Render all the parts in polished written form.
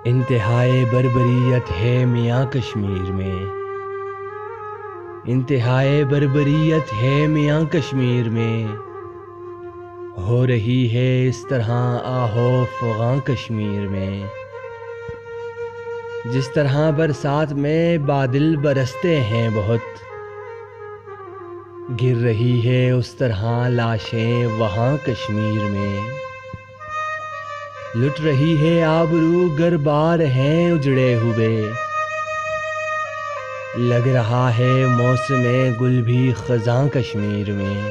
انتہائے بربریت ہے میاں کشمیر میں، انتہائے بربریت ہے میاں کشمیر میں، ہو رہی ہے اس طرح آہو فغاں کشمیر میں۔ جس طرح برسات میں بادل برستے ہیں بہت، گر رہی ہے اس طرح لاشیں وہاں کشمیر میں۔ لٹ رہی ہے آبرو گر بار ہیں اجڑے ہوئے، لگ رہا ہے موسم گل بھی خزاں کشمیر میں۔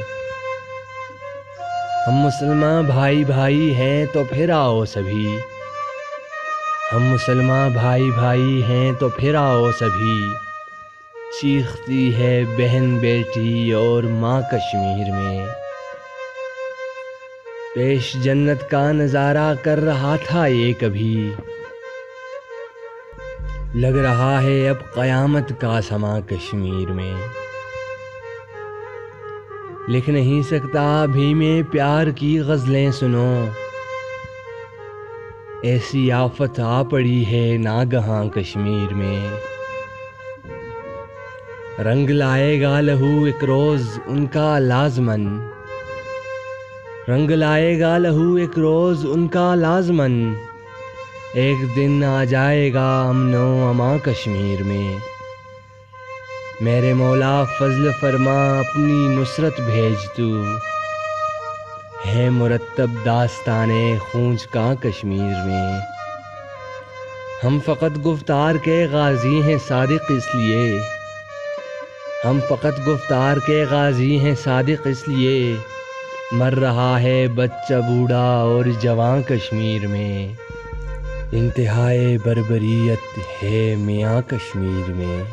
ہم مسلمان بھائی بھائی ہیں تو پھر آؤ سبھی، ہم مسلمان بھائی بھائی ہیں تو پھر آؤ سبھی، چیختی ہے بہن بیٹی اور ماں کشمیر میں۔ پیش جنت کا نظارہ کر رہا تھا یہ کبھی، لگ رہا ہے اب قیامت کا سماں کشمیر میں۔ لکھ نہیں سکتا ابھی میں پیار کی غزلیں سنو، ایسی آفت آ پڑی ہے ناگہاں کشمیر میں۔ رنگ لائے گا لہو ایک روز ان کا لازماً، رنگ لائے گا لہو ایک روز ان کا لازماً، ایک دن آ جائے گا امن و امان کشمیر میں۔ میرے مولا فضل فرما اپنی نصرت بھیج تو، ہے مرتب داستان خونج کا کشمیر میں۔ ہم فقط گفتار کے غازی ہیں صادق اس لیے، ہم فقط گفتار کے غازی ہیں صادق اس لیے، مر رہا ہے بچہ بوڑھا اور جوان کشمیر میں۔ انتہائے بربریت ہے میاں کشمیر میں۔